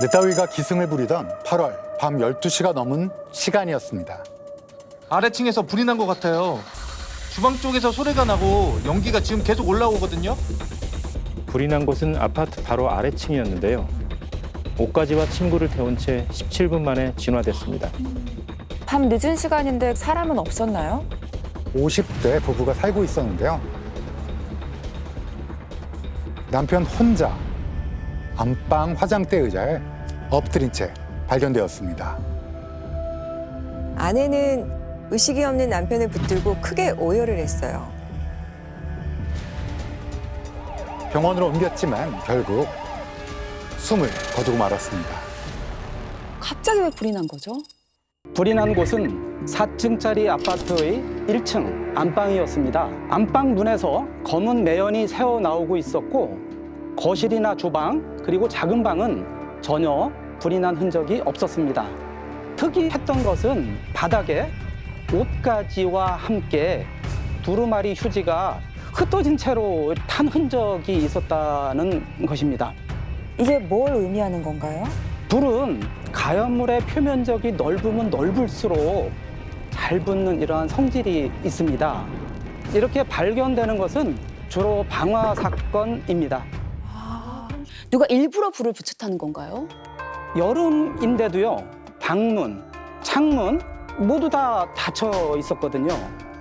늦더위가 기승을 부리던 8월 밤 12시가 넘은 시간이었습니다. 아래층에서 불이 난 것 같아요. 주방 쪽에서 소리가 나고 연기가 지금 계속 올라오거든요. 불이 난 곳은 아파트 바로 아래층이었는데요. 옷가지와 침구를 태운 채 17분 만에 진화됐습니다. 밤 늦은 시간인데 사람은 없었나요? 50대 부부가 살고 있었는데요. 남편 혼자 안방 화장대 의자에 엎드린 채 발견되었습니다. 아내는 의식이 없는 남편을 붙들고 크게 오열을 했어요. 병원으로 옮겼지만 결국 숨을 거두고 말았습니다. 갑자기 왜 불이 난 거죠? 불이 난 곳은 4층짜리 아파트의 1층 안방이었습니다. 안방 문에서 검은 매연이 새어 나오고 있었고 거실이나 주방 그리고 작은 방은 전혀 불이 난 흔적이 없었습니다. 특이했던 것은 바닥에 옷가지와 함께 두루마리 휴지가 흩어진 채로 탄 흔적이 있었다는 것입니다. 이게 뭘 의미하는 건가요? 불은 가연물의 표면적이 넓으면 넓을수록 잘 붙는 이러한 성질이 있습니다. 이렇게 발견되는 것은 주로 방화 사건입니다. 누가 일부러 불을 붙였다는 건가요? 여름인데도요, 방문, 창문 모두 다 닫혀 있었거든요.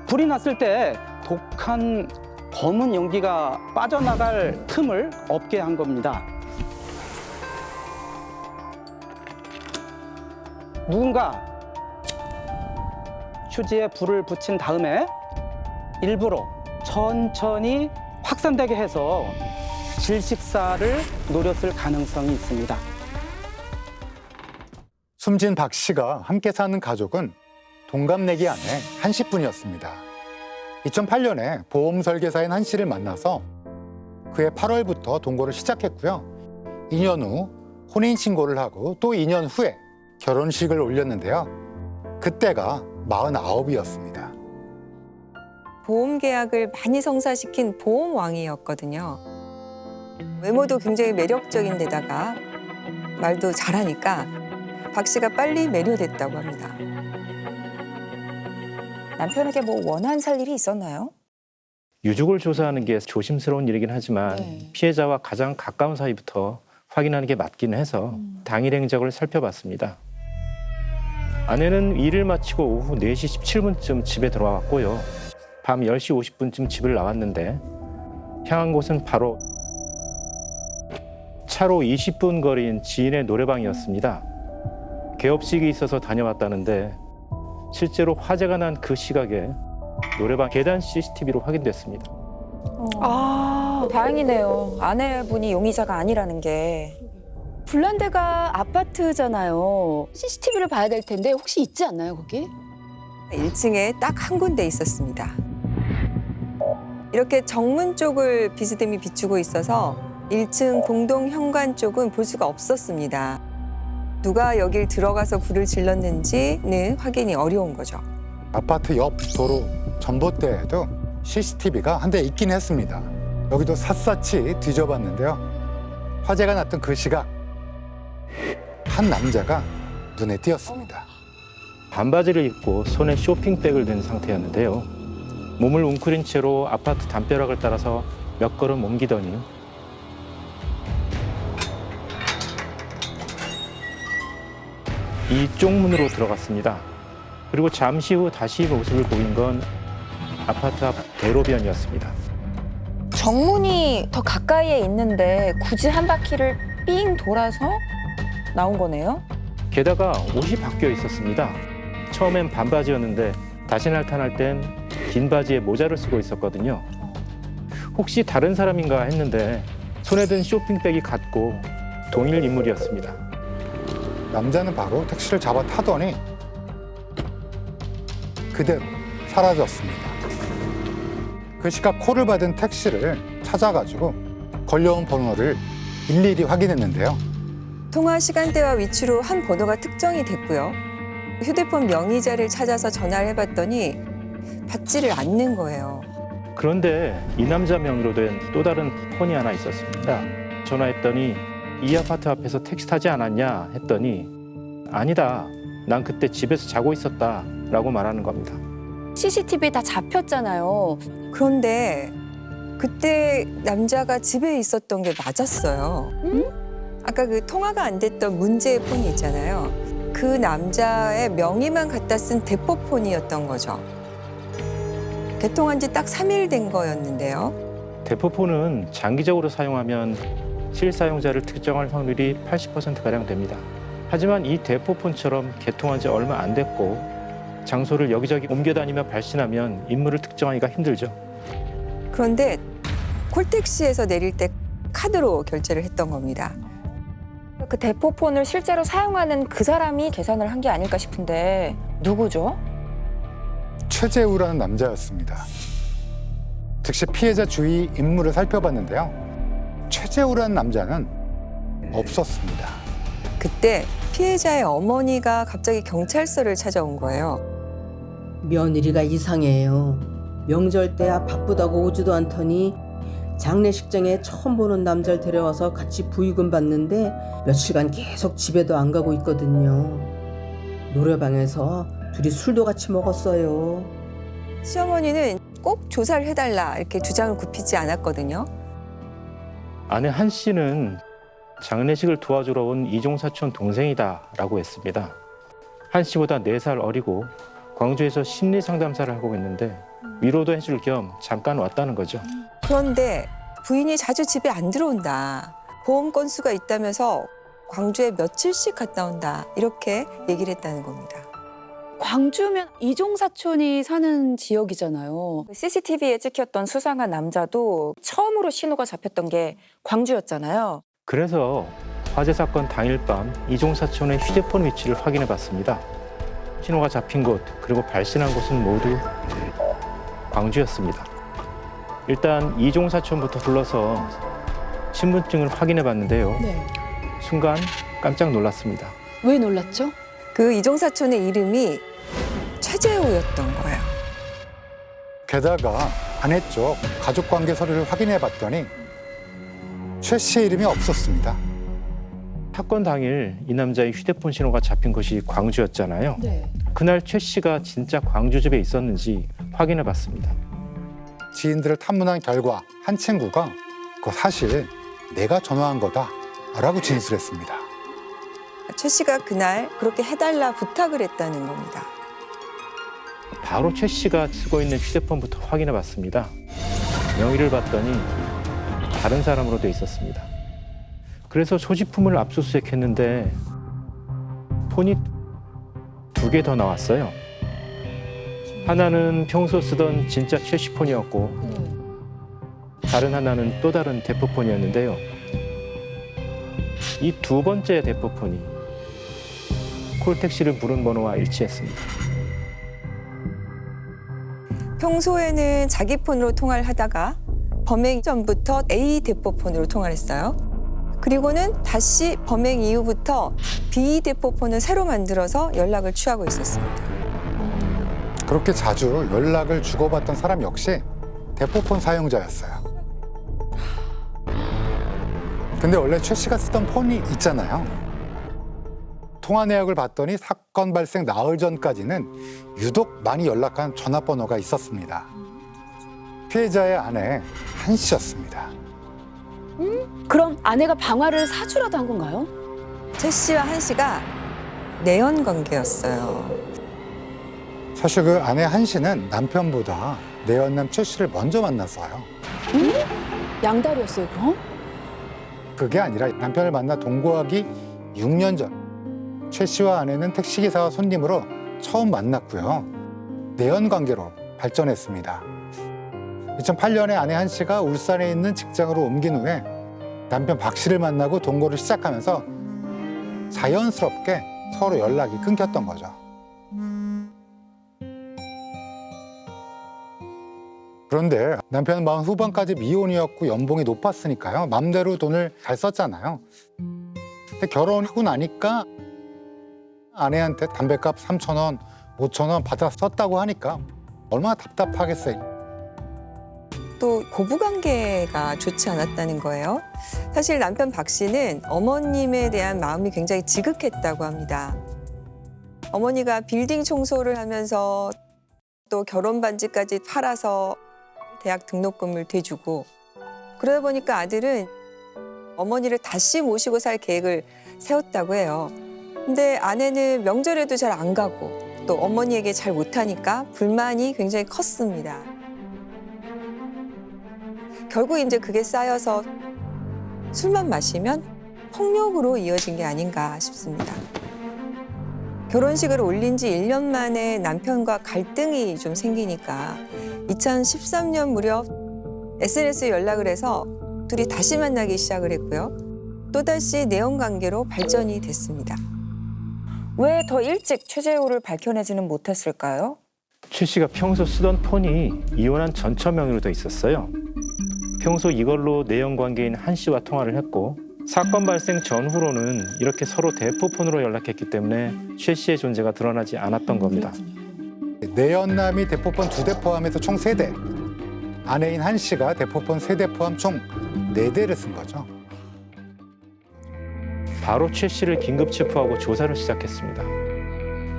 불이 났을 때 독한 검은 연기가 빠져나갈 틈을 없게 한 겁니다. 누군가 휴지에 불을 붙인 다음에 일부러 천천히 확산되게 해서 질식사를 노렸을 가능성이 있습니다. 숨진 박 씨가 함께 사는 가족은 동갑내기 아내 한씨뿐이었습니다. 2008년에 보험 설계사인 한 씨를 만나서 그해 8월부터 동거를 시작했고요. 2년 후 혼인신고를 하고 또 2년 후에 결혼식을 올렸는데요. 그때가 49이었습니다. 보험 계약을 많이 성사시킨 보험왕이었거든요. 외모도 굉장히 매력적인 데다가 말도 잘하니까 박 씨가 빨리 매료됐다고 합니다. 남편에게 뭐 원한 살 일이 있었나요? 유족을 조사하는 게 조심스러운 일이긴 하지만 네. 피해자와 가장 가까운 사이부터 확인하는 게 맞기는 해서 당일 행적을 살펴봤습니다. 아내는 일을 마치고 오후 4시 17분쯤 집에 들어왔고요. 밤 10시 50분쯤 집을 나왔는데 향한 곳은 바로 차로 20분 거리인 지인의 노래방이었습니다. 개업식이 있어서 다녀왔다는데 실제로 화재가 난 그 시각에 노래방 계단 CCTV로 확인됐습니다. 다행이네요. 아내분이 용의자가 아니라는 게. 불난 데가 아파트잖아요. CCTV를 봐야 될 텐데 혹시 있지 않나요, 거기? 1층에 딱 한 군데 있었습니다. 이렇게 정문 쪽을 비스듬히 비추고 있어서 1층 공동 현관 쪽은 볼 수가 없었습니다. 누가 여길 들어가서 불을 질렀는지는 확인이 어려운 거죠. 아파트 옆 도로 전봇대에도 CCTV가 한 대 있긴 했습니다. 여기도 샅샅이 뒤져봤는데요. 화재가 났던 그 시각 한 남자가 눈에 띄었습니다. 반바지를 입고 손에 쇼핑백을 든 상태였는데요. 몸을 웅크린 채로 아파트 담벼락을 따라서 몇 걸음 옮기더니 이쪽 문으로 들어갔습니다. 그리고 잠시 후 다시 모습을 보인 건 아파트 앞 대로변이었습니다. 정문이 더 가까이에 있는데 굳이 한 바퀴를 삥 돌아서 나온 거네요? 게다가 옷이 바뀌어 있었습니다. 처음엔 반바지였는데 다시 나타날 땐 긴 바지에 모자를 쓰고 있었거든요. 혹시 다른 사람인가 했는데 손에 든 쇼핑백이 같고 동일 인물이었습니다. 남자는 바로 택시를 잡아 타더니 그대로 사라졌습니다. 그 시각 콜을 받은 택시를 찾아가지고 걸려온 번호를 일일이 확인했는데요. 통화 시간대와 위치로 한 번호가 특정이 됐고요. 휴대폰 명의자를 찾아서 전화를 해봤더니 받지를 않는 거예요. 그런데 이 남자 명의로 된 또 다른 폰이 하나 있었습니다. 전화했더니 이 아파트 앞에서 택시 타지 않았냐 했더니 아니다. 난 그때 집에서 자고 있었다라고 말하는 겁니다. CCTV에 다 잡혔잖아요. 그런데 그때 남자가 집에 있었던 게 맞았어요. 아까 그 통화가 안 됐던 문제의 폰이 있잖아요. 그 남자의 명의만 갖다 쓴 대포폰이었던 거죠. 개통한 지 딱 3일 된 거였는데요. 대포폰은 장기적으로 사용하면 실사용자를 특정할 확률이 80%가량 됩니다. 하지만 이 대포폰처럼 개통한 지 얼마 안 됐고 장소를 여기저기 옮겨다니며 발신하면 인물을 특정하기가 힘들죠. 그런데 콜택시에서 내릴 때 카드로 결제를 했던 겁니다. 그 대포폰을 실제로 사용하는 그 사람이 계산을 한 게 아닐까 싶은데 누구죠? 최재우라는 남자였습니다. 즉시 피해자 주위 인물을 살펴봤는데요. 최재우라는 남자는 없었습니다. 그때 피해자의 어머니가 갑자기 경찰서를 찾아온 거예요. 며느리가 이상해요. 명절 때야 바쁘다고 오지도 않더니 장례식장에 처음 보는 남자를 데려와서 같이 부유금 받는데 며칠간 계속 집에도 안 가고 있거든요. 노래방에서 둘이 술도 같이 먹었어요. 시어머니는 꼭 조사를 해달라 이렇게 주장을 굽히지 않았거든요. 아내 한 씨는 장례식을 도와주러 온 이종 사촌 동생이다라고 했습니다. 한 씨보다 4살 어리고 광주에서 심리 상담사를 하고 있는데 위로도 해줄 겸 잠깐 왔다는 거죠. 그런데 부인이 자주 집에 안 들어온다. 보험 건수가 있다면서 광주에 며칠씩 갔다 온다. 이렇게 얘기를 했다는 겁니다. 광주면 이종 사촌이 사는 지역이잖아요. CCTV에 찍혔던 수상한 남자도 처음으로 신호가 잡혔던 게 광주였잖아요. 그래서 화재 사건 당일 밤 이종 사촌의 휴대폰 위치를 확인해 봤습니다. 신호가 잡힌 곳 그리고 발신한 곳은 모두 광주였습니다. 일단 이종 사촌부터 불러서 신분증을 확인해 봤는데요. 네. 순간 깜짝 놀랐습니다. 왜 놀랐죠? 그 이종 사촌의 이름이 최재우였던 거예요. 게다가 아내 쪽 가족관계 서류를 확인해 봤더니 최 씨의 이름이 없었습니다. 사건 당일 이 남자의 휴대폰 신호가 잡힌 곳이 광주였잖아요. 네. 그날 최 씨가 진짜 광주 집에 있었는지 확인해 봤습니다. 지인들을 탐문한 결과 한 친구가 그거 사실 내가 전화한 거다라고 진술했습니다. 최 씨가 그날 그렇게 해달라 부탁을 했다는 겁니다. 바로 최 씨가 쓰고 있는 휴대폰부터 확인해 봤습니다. 명의를 봤더니 다른 사람으로 돼 있었습니다. 그래서 소지품을 압수수색했는데 폰이 2개 더 나왔어요. 하나는 평소 쓰던 진짜 최 씨 폰이었고 다른 하나는 또 다른 대포폰이었는데요. 이 2번째 대포폰이 콜택시를 부른 번호와 일치했습니다. 평소에는 자기 폰으로 통화를 하다가 범행 전부터 A 대포폰으로 통화를 했어요. 그리고는 다시 범행 이후부터 B 대포폰을 새로 만들어서 연락을 취하고 있었습니다. 그렇게 자주 연락을 주고받던 사람 역시 대포폰 사용자였어요. 근데 원래 최 씨가 쓰던 폰이 있잖아요. 통화 내역을 봤더니 사건 발생 나흘 전까지는 유독 많이 연락한 전화번호가 있었습니다. 피해자의 아내 한 씨였습니다. 그럼 아내가 방화를 사주라도 한 건가요? 최 씨와 한 씨가 내연 관계였어요. 사실 그 아내 한 씨는 남편보다 내연남 최 씨를 먼저 만났어요. 양다리였어요, 그럼? 그게 아니라 남편을 만나 동거하기 6년 전 최 씨와 아내는 택시기사와 손님으로 처음 만났고요. 내연 관계로 발전했습니다. 2008년에 아내 한 씨가 울산에 있는 직장으로 옮긴 후에 남편 박 씨를 만나고 동거를 시작하면서 자연스럽게 서로 연락이 끊겼던 거죠. 그런데 남편은 40 후반까지 미혼이었고 연봉이 높았으니까요. 맘대로 돈을 잘 썼잖아요. 근데 결혼하고 나니까 아내한테 담배값 3,000원, 5,000원 받아 썼다고 하니까 얼마나 답답하겠어요. 또 고부관계가 좋지 않았다는 거예요. 사실 남편 박 씨는 어머님에 대한 마음이 굉장히 지극했다고 합니다. 어머니가 빌딩 청소를 하면서 또 결혼 반지까지 팔아서 대학 등록금을 대주고, 그러다 보니까 아들은 어머니를 다시 모시고 살 계획을 세웠다고 해요. 근데 아내는 명절에도 잘 안 가고 또 어머니에게 잘 못하니까 불만이 굉장히 컸습니다. 결국 이제 그게 쌓여서 술만 마시면 폭력으로 이어진 게 아닌가 싶습니다. 결혼식을 올린 지 1년 만에 남편과 갈등이 좀 생기니까 2013년 무렵 SNS에 연락을 해서 둘이 다시 만나기 시작을 했고요. 또다시 내연관계로 발전이 됐습니다. 왜 더 일찍 최재호를 밝혀내지는 못했을까요? 최 씨가 평소 쓰던 폰이 이혼한 전처 명의로 돼 있었어요. 평소 이걸로 내연 관계인 한 씨와 통화를 했고, 사건 발생 전후로는 이렇게 서로 대포폰으로 연락했기 때문에 최 씨의 존재가 드러나지 않았던 겁니다. 내연남이 대포폰 2대 포함해서 총 3대, 아내인 한 씨가 대포폰 3대 포함 총 4대를 쓴 거죠. 바로 최 씨를 긴급 체포하고 조사를 시작했습니다.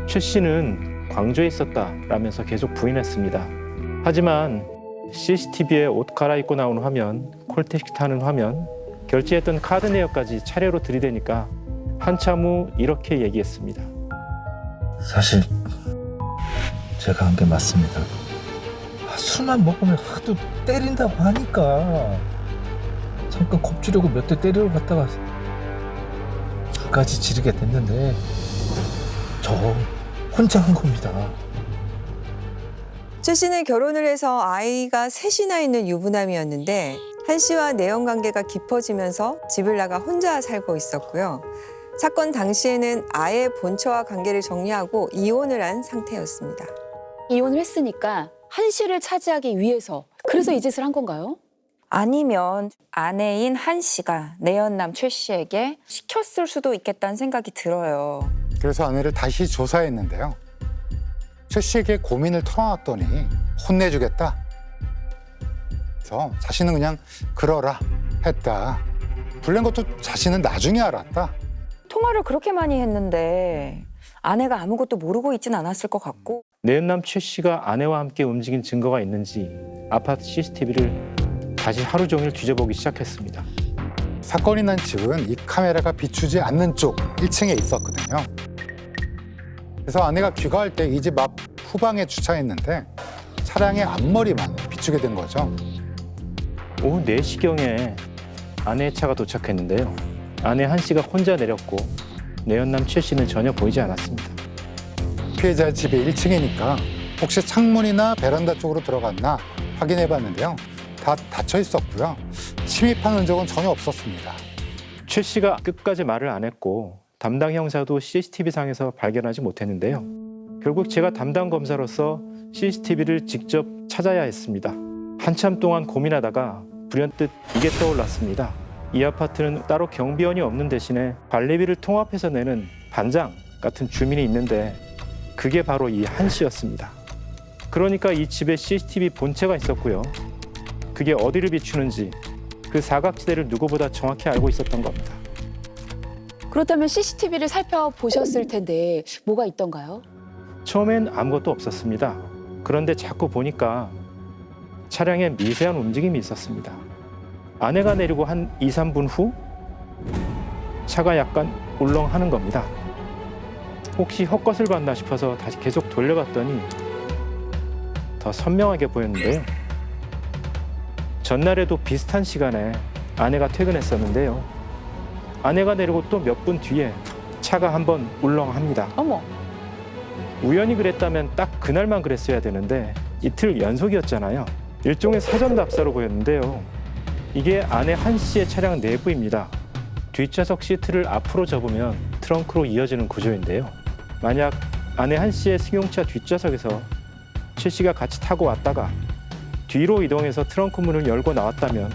최 씨는 광주에 있었다라면서 계속 부인했습니다. 하지만 CCTV에 옷 갈아입고 나오는 화면, 콜택시 타는 화면, 결제했던 카드 내역까지 차례로 들이대니까 한참 후 이렇게 얘기했습니다. 사실 제가 한 게 맞습니다. 술만 먹으면 하도 때린다고 하니까 잠깐 겁주려고 몇 대 때리러 갔다가 술까지 지르게 됐는데 저 혼자 한 겁니다. 최 씨는 결혼을 해서 아이가 셋이나 있는 유부남이었는데 한 씨와 내연 관계가 깊어지면서 집을 나가 혼자 살고 있었고요. 사건 당시에는 아예 본처와 관계를 정리하고 이혼을 한 상태였습니다. 이혼을 했으니까 한 씨를 차지하기 위해서 그래서 이 짓을 한 건가요? 아니면 아내인 한 씨가 내연남 최 씨에게 시켰을 수도 있겠다는 생각이 들어요. 그래서 아내를 다시 조사했는데요. 최 씨에게 고민을 털어놨더니 혼내주겠다. 그래서 자신은 그냥 그러라 했다. 불낸 것도 자신은 나중에 알았다. 통화를 그렇게 많이 했는데 아내가 아무것도 모르고 있진 않았을 것 같고. 내연남 최 씨가 아내와 함께 움직인 증거가 있는지 아파트 CCTV를 다시 하루 종일 뒤져보기 시작했습니다. 사건이 난 집은 이 카메라가 비추지 않는 쪽 1층에 있었거든요. 그래서 아내가 귀가할 때 이 집 앞 후방에 주차했는데 차량의 앞머리만 비추게 된 거죠. 오후 4시경에 아내의 차가 도착했는데요. 아내 한 씨가 혼자 내렸고 내연남 최 씨는 전혀 보이지 않았습니다. 피해자 집이 1층이니까 혹시 창문이나 베란다 쪽으로 들어갔나 확인해봤는데요. 다 닫혀 있었고요. 침입한 흔적은 전혀 없었습니다. 최 씨가 끝까지 말을 안 했고 담당 형사도 CCTV상에서 발견하지 못했는데요. 결국 제가 담당 검사로서 CCTV를 직접 찾아야 했습니다. 한참 동안 고민하다가 불현듯 이게 떠올랐습니다. 이 아파트는 따로 경비원이 없는 대신에 관리비를 통합해서 내는 반장 같은 주민이 있는데 그게 바로 이 한 씨였습니다. 그러니까 이 집에 CCTV 본체가 있었고요. 그게 어디를 비추는지 그 사각지대를 누구보다 정확히 알고 있었던 겁니다. 그렇다면 CCTV를 살펴보셨을 텐데 뭐가 있던가요? 처음엔 아무것도 없었습니다. 그런데 자꾸 보니까 차량에 미세한 움직임이 있었습니다. 아내가 내리고 한 2, 3분 후 차가 약간 울렁하는 겁니다. 혹시 헛것을 봤나 싶어서 다시 계속 돌려봤더니 더 선명하게 보였는데요. 전날에도 비슷한 시간에 아내가 퇴근했었는데요. 아내가 내리고 또 몇 분 뒤에 차가 한번 울렁합니다. 어머. 우연히 그랬다면 딱 그날만 그랬어야 되는데 이틀 연속이었잖아요. 일종의 사전 답사로 보였는데요. 이게 아내 한 씨의 차량 내부입니다. 뒷좌석 시트를 앞으로 접으면 트렁크로 이어지는 구조인데요. 만약 아내 한 씨의 승용차 뒷좌석에서 최 씨가 같이 타고 왔다가 뒤로 이동해서 트렁크 문을 열고 나왔다면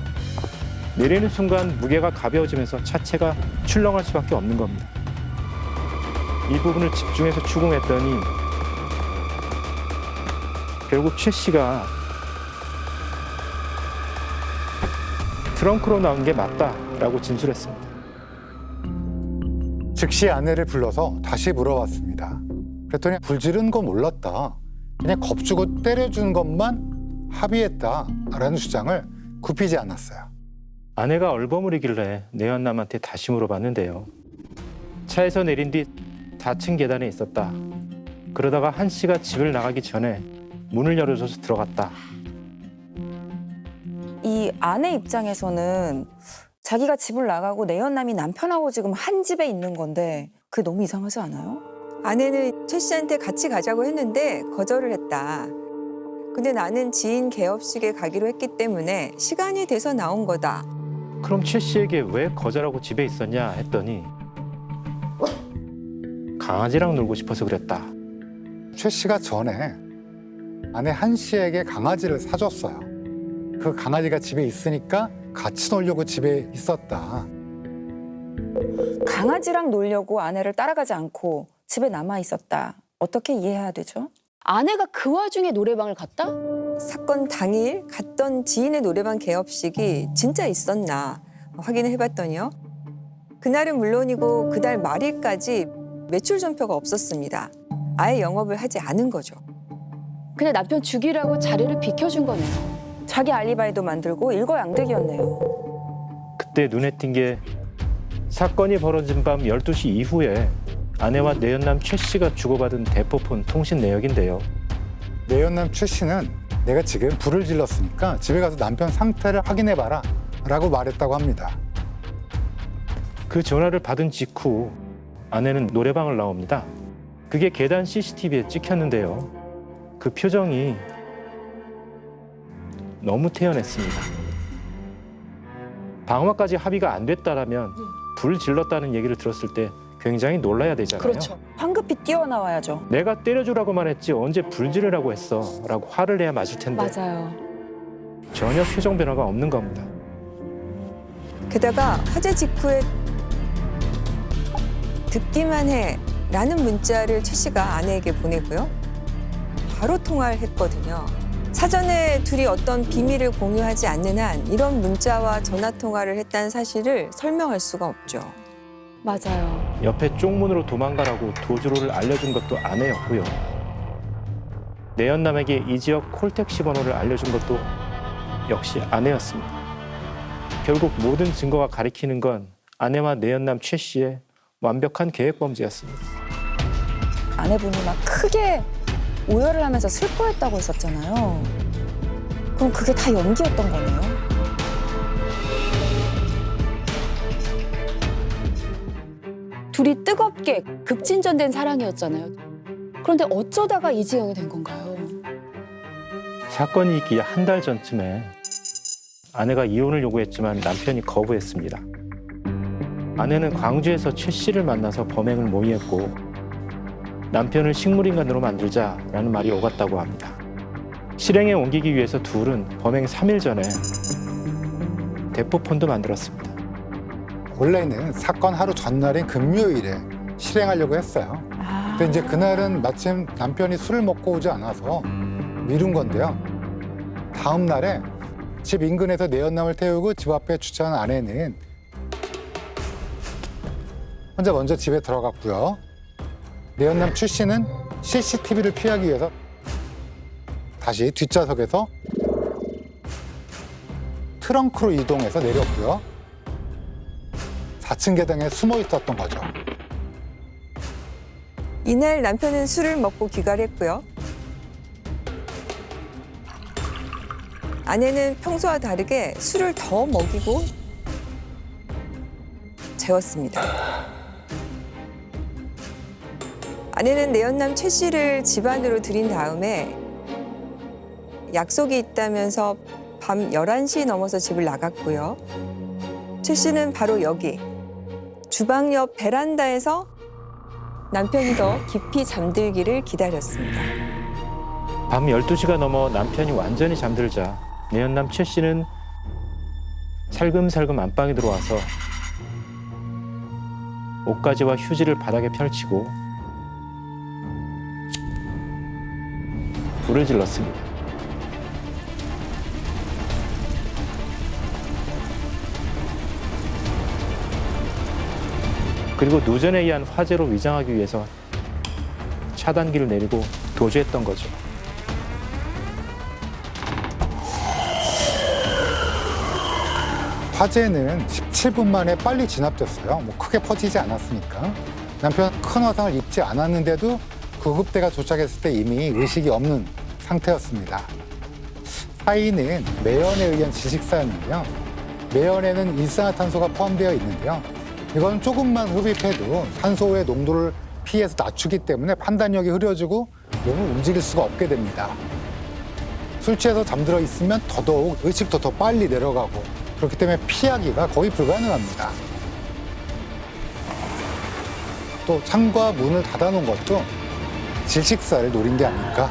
내리는 순간 무게가 가벼워지면서 차체가 출렁할 수밖에 없는 겁니다. 이 부분을 집중해서 추궁했더니 결국 최 씨가 트렁크로 나온 게 맞다라고 진술했습니다. 즉시 아내를 불러서 다시 물어봤습니다. 그랬더니 불 지른 거 몰랐다. 그냥 겁주고 때려준 것만 합의했다라는 주장을 굽히지 않았어요. 아내가 얼버무리길래 내연남한테 다시 물어봤는데요. 차에서 내린 뒤 4층 계단에 있었다. 그러다가 한 씨가 집을 나가기 전에 문을 열어줘서 들어갔다. 이 아내 입장에서는 자기가 집을 나가고 내연남이 남편하고 지금 한 집에 있는 건데 그게 너무 이상하지 않아요? 아내는 최 씨한테 같이 가자고 했는데 거절을 했다. 근데 나는 지인 개업식에 가기로 했기 때문에 시간이 돼서 나온 거다. 그럼 최 씨에게 왜 거절하고 집에 있었냐 했더니 강아지랑 놀고 싶어서 그랬다. 최 씨가 전에 아내 한 씨에게 강아지를 사줬어요. 그 강아지가 집에 있으니까 같이 놀려고 집에 있었다. 강아지랑 놀려고 아내를 따라가지 않고 집에 남아 있었다. 어떻게 이해해야 되죠? 아내가 그 와중에 노래방을 갔다? 사건 당일 갔던 지인의 노래방 개업식이 진짜 있었나 확인을 해봤더니요. 그날은 물론이고 그달 말일까지 매출 전표가 없었습니다. 아예 영업을 하지 않은 거죠. 그냥 남편 죽이라고 자리를 비켜준 거네요. 자기 알리바이도 만들고 일거양득이었네요. 그때 눈에 띈 게 사건이 벌어진 밤 12시 이후에 아내와 내연남 최 씨가 주고받은 대포폰 통신 내역인데요. 내연남 최 씨는 내가 지금 불을 질렀으니까 집에 가서 남편 상태를 확인해봐라 라고 말했다고 합니다. 그 전화를 받은 직후 아내는 노래방을 나옵니다. 그게 계단 CCTV에 찍혔는데요. 그 표정이 너무 태연했습니다. 방화까지 합의가 안 됐다라면 불 질렀다는 얘기를 들었을 때 굉장히 놀라야 되잖아요. 그렇죠. 황급히 뛰어나와야죠. 내가 때려주라고만 했지 언제 불 지르라고 했어 라고 화를 내야 맞을 텐데 맞아요. 전혀 표정 변화가 없는 겁니다. 게다가 화재 직후에 듣기만 해 라는 문자를 최 씨가 아내에게 보내고요. 바로 통화를 했거든요. 사전에 둘이 어떤 비밀을 공유하지 않는 한 이런 문자와 전화 통화를 했다는 사실을 설명할 수가 없죠. 맞아요. 옆에 쪽문으로 도망가라고 도주로를 알려준 것도 아내였고요. 내연남에게 이 지역 콜택시 번호를 알려준 것도 역시 아내였습니다. 결국 모든 증거가 가리키는 건 아내와 내연남 최 씨의 완벽한 계획 범죄였습니다. 아내분이 막 크게 오열을 하면서 슬퍼했다고 했었잖아요. 그럼 그게 다 연기였던 거네요. 둘이 뜨겁게 급진전된 사랑이었잖아요. 그런데 어쩌다가 이 지경이 된 건가요? 사건이 있기 한 달 전쯤에 아내가 이혼을 요구했지만 남편이 거부했습니다. 아내는 광주에서 최 씨를 만나서 범행을 모의했고 남편을 식물인간으로 만들자라는 말이 오갔다고 합니다. 실행에 옮기기 위해서 둘은 범행 3일 전에 대포폰도 만들었습니다. 원래는 사건 하루 전날인 금요일에 실행하려고 했어요. 근데 이제 그날은 마침 남편이 술을 먹고 오지 않아서 미룬 건데요. 다음 날에 집 인근에서 내연남을 태우고 집 앞에 주차한 아내는 혼자 먼저 집에 들어갔고요. 내연남 최 씨는 CCTV를 피하기 위해서 다시 뒷좌석에서 트렁크로 이동해서 내렸고요. 4층 계단에 숨어 있었던 거죠. 이날 남편은 술을 먹고 귀가를 했고요. 아내는 평소와 다르게 술을 더 먹이고 재웠습니다. 아내는 내연남 최 씨를 집 안으로 들인 다음에 약속이 있다면서 밤 11시 넘어서 집을 나갔고요. 최 씨는 바로 여기 주방 옆 베란다에서 남편이 더 깊이 잠들기를 기다렸습니다. 밤 12시가 넘어 남편이 완전히 잠들자 내연남 최 씨는 살금살금 안방에 들어와서 옷가지와 휴지를 바닥에 펼치고 불을 질렀습니다. 그리고 누전에 의한 화재로 위장하기 위해서 차단기를 내리고 도주했던 거죠. 화재는 17분 만에 빨리 진압됐어요. 뭐 크게 퍼지지 않았으니까. 남편 큰 화상을 입지 않았는데도 구급대가 도착했을 때 이미 의식이 없는 상태였습니다. 사인은 매연에 의한 질식사였는데요. 매연에는 일산화탄소가 포함되어 있는데요. 이건 조금만 흡입해도 산소의 농도를 피해서 낮추기 때문에 판단력이 흐려지고 몸을 움직일 수가 없게 됩니다. 술 취해서 잠들어 있으면 더더욱 의식도 더 빨리 내려가고 그렇기 때문에 피하기가 거의 불가능합니다. 또 창과 문을 닫아놓은 것도 질식사를 노린 게 아닐까.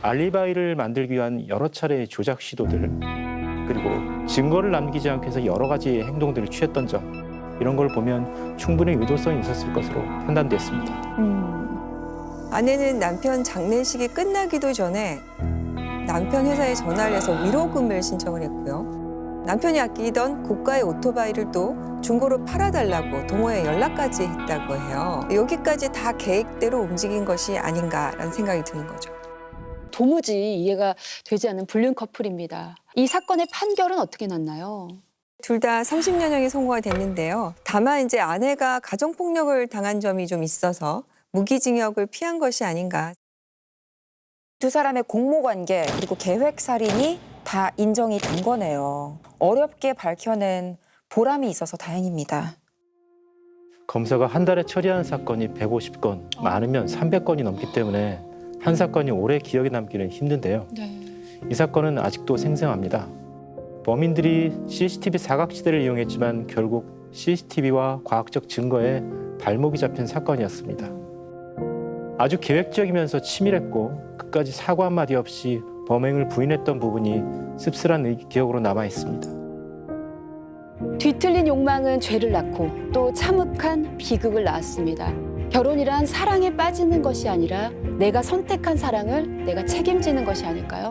알리바이를 만들기 위한 여러 차례의 조작 시도들, 그리고 증거를 남기지 않기 위해서 여러 가지 행동들을 취했던 점, 이런 걸 보면 충분히 의도성이 있었을 것으로 판단됐습니다. 아내는 남편 장례식이 끝나기도 전에 남편 회사에 전화를 해서 위로금을 신청을 했고요. 남편이 아끼던 고가의 오토바이를 또 중고로 팔아달라고 동호회 연락까지 했다고 해요. 여기까지 다 계획대로 움직인 것이 아닌가라는 생각이 드는 거죠. 도무지 이해가 되지 않는 불륜 커플입니다. 이 사건의 판결은 어떻게 났나요? 둘 다 30년형이 선고가 됐는데요. 다만 이제 아내가 가정폭력을 당한 점이 좀 있어서 무기징역을 피한 것이 아닌가. 두 사람의 공모관계 그리고 계획살인이 다 인정이 된 거네요. 어렵게 밝혀낸 보람이 있어서 다행입니다. 검사가 한 달에 처리한 사건이 150건, 많으면 300건이 넘기 때문에 한 사건이 오래 기억에 남기는 힘든데요. 이 사건은 아직도 생생합니다. 범인들이 CCTV 사각지대를 이용했지만 결국 CCTV와 과학적 증거에 발목이 잡힌 사건이었습니다. 아주 계획적이면서 치밀했고 끝까지 사고 한마디 없이 범행을 부인했던 부분이 씁쓸한 기억으로 남아 있습니다. 뒤틀린 욕망은 죄를 낳고 또 참혹한 비극을 낳았습니다. 결혼이란 사랑에 빠지는 것이 아니라 내가 선택한 사랑을 내가 책임지는 것이 아닐까요?